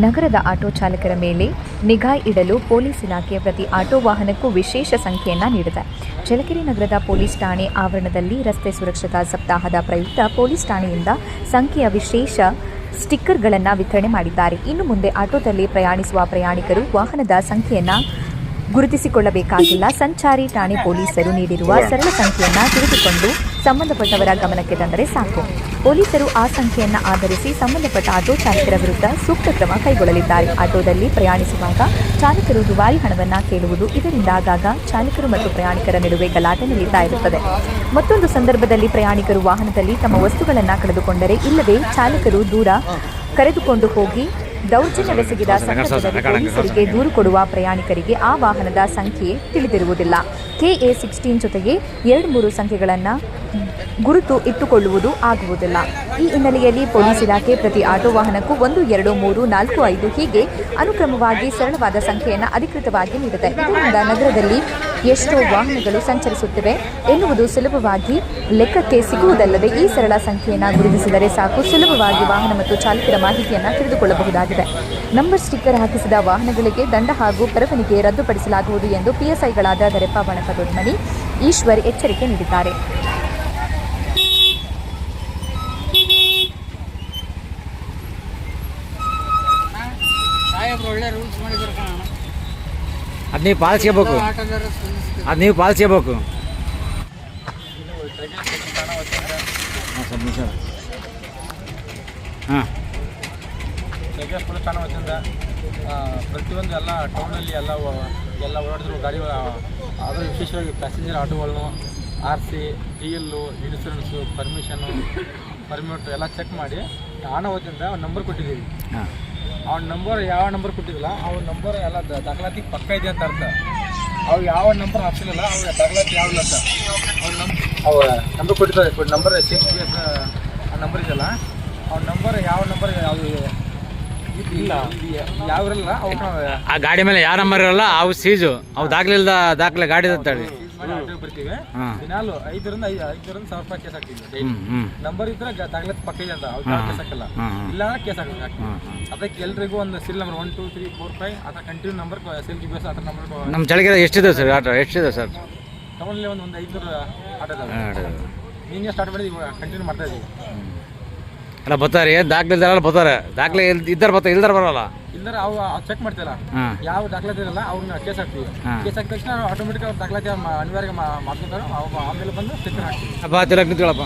ನಗರದ ಆಟೋ ಚಾಲಕರ ಮೇಲೆ ನಿಗಾ ಇಡಲು ಪೊಲೀಸ್ ಇಲಾಖೆ ಪ್ರತಿ ಆಟೋ ವಾಹನಕ್ಕೂ ವಿಶೇಷ ಸಂಖ್ಯೆಯನ್ನು ನೀಡಿದೆ. ಚಳ್ಳಕೆರೆ ನಗರದ ಪೊಲೀಸ್ ಠಾಣೆ ಆವರಣದಲ್ಲಿ ರಸ್ತೆ ಸುರಕ್ಷತಾ ಸಪ್ತಾಹದ ಪ್ರಯುಕ್ತ ಪೊಲೀಸ್ ಠಾಣೆಯಿಂದ ಸಂಖ್ಯೆಯ ವಿಶೇಷ ಸ್ಟಿಕ್ಕರ್ಗಳನ್ನು ವಿತರಣೆ ಮಾಡಿದ್ದಾರೆ. ಇನ್ನು ಮುಂದೆ ಆಟೋದಲ್ಲಿ ಪ್ರಯಾಣಿಸುವ ಪ್ರಯಾಣಿಕರು ವಾಹನದ ಸಂಖ್ಯೆಯನ್ನು ಗುರುತಿಸಿಕೊಳ್ಳಬೇಕಾಗಿಲ್ಲ. ಸಂಚಾರಿ ಠಾಣೆ ಪೊಲೀಸರು ನೀಡಿರುವ ಸರಳ ಸಂಖ್ಯೆಯನ್ನು ತಿಳಿದುಕೊಂಡು ಸಂಬಂಧಪಟ್ಟವರ ಗಮನಕ್ಕೆ ತಂದರೆ ಸಾಕು. ಪೊಲೀಸರು ಆ ಸಂಖ್ಯೆಯನ್ನು ಆಧರಿಸಿ ಸಂಬಂಧಪಟ್ಟ ಆಟೋ ಚಾಲಕರ ವಿರುದ್ಧ ಸೂಕ್ತ ಕ್ರಮ ಕೈಗೊಳ್ಳಲಿದ್ದಾರೆ. ಆಟೋದಲ್ಲಿ ಪ್ರಯಾಣಿಸುವಾಗ ಚಾಲಕರು ದುಬಾರಿ ಹಣವನ್ನು ಕೇಳುವುದು, ಇದರಿಂದ ಆಗಾಗ ಚಾಲಕರು ಮತ್ತು ಪ್ರಯಾಣಿಕರ ನಡುವೆ ಗಲಾಟೆ ನಡೀತಾ ಇರುತ್ತದೆ. ಮತ್ತೊಂದು ಸಂದರ್ಭದಲ್ಲಿ ಪ್ರಯಾಣಿಕರು ವಾಹನದಲ್ಲಿ ತಮ್ಮ ವಸ್ತುಗಳನ್ನು ಕಳೆದುಕೊಂಡರೆ ಇಲ್ಲವೇ ಚಾಲಕರು ದೂರ ಕರೆದುಕೊಂಡು ಹೋಗಿ ದೌರ್ಜನ್ಯವೆಸಗಿದ ಸಂದರ್ಭದಲ್ಲಿ ಪೊಲೀಸರಿಗೆ ದೂರು ಕೊಡುವ ಪ್ರಯಾಣಿಕರಿಗೆ ಆ ವಾಹನದ ಸಂಖ್ಯೆ ತಿಳಿದಿರುವುದಿಲ್ಲ. KA 16 ಜೊತೆಗೆ 2-3 ಸಂಖ್ಯೆಗಳನ್ನು ಗುರುತು ಇಟ್ಟುಕೊಳ್ಳುವುದು ಆಗುವುದಿಲ್ಲ. ಈ ಹಿನ್ನೆಲೆಯಲ್ಲಿ ಪೊಲೀಸ್ ಇಲಾಖೆ ಪ್ರತಿ ಆಟೋ ವಾಹನಕ್ಕೂ 1, 2, 3, 4, 5 ಹೀಗೆ ಅನುಕ್ರಮವಾಗಿ ಸರಳವಾದ ಸಂಖ್ಯೆಯನ್ನು ಅಧಿಕೃತವಾಗಿ ನೀಡಿದೆ. ಇದರಿಂದ ನಗರದಲ್ಲಿ ಎಷ್ಟೋ ವಾಹನಗಳು ಸಂಚರಿಸುತ್ತಿವೆ ಎನ್ನುವುದು ಸುಲಭವಾಗಿ ಲೆಕ್ಕಕ್ಕೆ ಸಿಗುವುದಲ್ಲದೆ ಈ ಸರಳ ಸಂಖ್ಯೆಯನ್ನು ಗುರುತಿಸಿದರೆ ಸಾಕು, ಸುಲಭವಾಗಿ ವಾಹನ ಮತ್ತು ಚಾಲಕರ ಮಾಹಿತಿಯನ್ನು ತಿಳಿದುಕೊಳ್ಳಬಹುದಾಗಿದೆ. ನಂಬರ್ ಸ್ಟಿಕ್ಕರ್ ಹಾಕಿಸಿದ ವಾಹನಗಳಿಗೆ ದಂಡ ಹಾಗೂ ಪರವಾನಗಿ ರದ್ದುಪಡಿಸಲಾಗುವುದು ಎಂದು PSIಗಳಾದ ದರೆಪ್ಪ ಬಣಕ ದೊಡ್ಮನಿ, ಈಶ್ವರ್ ಎಚ್ಚರಿಕೆ ನೀಡಿದ್ದಾರೆ. ಅದು ನೀವು ಪಾಲಿಸ್ಕೋಬೇಕು. ಹಾಂ, ಪೊಲೀಸ್ ಠಾಣೆ ವತಿಯಿಂದ ಪ್ರತಿಯೊಂದು ಎಲ್ಲ ಟೌನಲ್ಲಿ ಎಲ್ಲ ಓಡಾಡಿದ್ರು ಗಾಡಿಗಳು, ಅದು ವಿಶೇಷವಾಗಿ ಪ್ಯಾಸೆಂಜರ್ ಆಟೋಗಳನ್ನು RC, TL, ಇನ್ಶೂರೆನ್ಸು, ಪರ್ಮಿಟ್ ಎಲ್ಲ ಚೆಕ್ ಮಾಡಿ ಠಾಣೆ ವತಿಯಿಂದ ಒಂದು ನಂಬರ್ ಕೊಟ್ಟಿದ್ದೀವಿ. ಅವ್ನ ನಂಬರ್ ಯಾವ ನಂಬರ್ ಕೊಟ್ಟಿದ್ದಿಲ್ಲ, ಅವ್ನ ನಂಬರ್ ಎಲ್ಲ ದಾಖಲಾತಿ ಪಕ್ಕ ಇದೆ ಅಂತ ಅರ್ಥ. ಅವು ಯಾವ ನಂಬರ್ ಹಾಕ್ಸಿಲ್ಲ, ಅವ್ರ ದಾಖಲಾತಿ ಯಾವಿಲ್ಲ ಅಂತ ಅವು ನಂಬರ್ ಕೊಟ್ಟಿದ್ದಾರೆ. ನಂಬರ್ CPS ಆ ನಂಬರ್ ಇದೆಯಲ್ಲ, ಅವ್ನ ನಂಬರ್ ಯಾವ ನಂಬರ್ ಯಾವುದು ಇಲ್ಲ, ಯಾವಿರಲ್ಲ. ಆ ಗಾಡಿ ಮೇಲೆ ಯಾವ ನಂಬರ್ ಇರಲ್ಲ ಅವು ಸೀಜು, ಅವು ದಾಖಲೆ ಗಾಡಿ ಬರ್ತೀವಿ. ದಿನಾಲು 5ರಿಂದ 1,000 ರೂಪಾಯಿ ಕೇಸ್ ಹಾಕ್ತೀವಿ. ನಂಬರ್ ಇದ್ರೆ ದಾಖಲಾತಿ ಪಕ್ಕ ಇದೆ ಅಂತ ಅವ್ರು ಕೇಸ್ ಹಾಕಲ್ಲ, ಇಲ್ಲ ಅಂದ್ರೆ ಕೇಸ್ ಹಾಕ್ತೀವಿ. ಅದಕ್ಕೆ ಎಲ್ರಿಗೂ ಒಂದು ಸೀಲ್ ನಂಬರ್ 1, 2, 3, 4, 5 ಆ ಥರ ಕಂಟಿನ್ಯೂ ನಂಬರ್ ಸೇಲ್ GPS ಆ ಥರ ನಂಬರ್. ನಮ್ಮ ಚಳಿಗೆ ಎಷ್ಟಿದೆ ಸರ್ ಆಟೋ? ಎಷ್ಟಿದೆ ಸರ್ ಟೌನಲ್ಲಿ ಒಂದು 500 ಆಟೋ ಇದಾವೆ. ನೀನೇ ಸ್ಟಾರ್ಟ್ ಮಾಡಿ ಕಂಟಿನ್ಯೂ ಮಾಡ್ತಾ ಇದ್ದೀವಿ. ಅಲ್ಲ ಬರ್ತಾರೆ, ಏನು ದಾಖಲೆ ಬರ್ತಾರೆ, ದಾಖಲೆ ಇದ್ದಾರೆ ಬರ್ತಾರೆ, ಇಲ್ದಾರ ಬರೋಲ್ಲ. ಇಲ್ದಾರ ಅವು ಚೆಕ್ ಮಾಡ್ತಿಲ್ಲ, ಯಾವ ದಾಖಲಾತಿ ಇರಲ್ಲ ಅವ್ರನ್ನ ಕೇಸ್ ಹಾಕ್ತೀವಿ. ಕೇಸ್ ಹಾಕಿದ ತಕ್ಷಣ ಆಟೋಮೆಟಿಕ್ ಅವ್ರ ದಾಖಲಾತಿ ಅನಿವಾರ್ಯ ಮಾಡ್ಕೊತಾರೆ. ಆಮೇಲೆ ಬಂದು ಸ್ಟಿಕ್ಕರ್ ಹಾಕ್ತೀವಿ. ನಿಂತ್ಕೊಳ್ಳಪ್ಪ.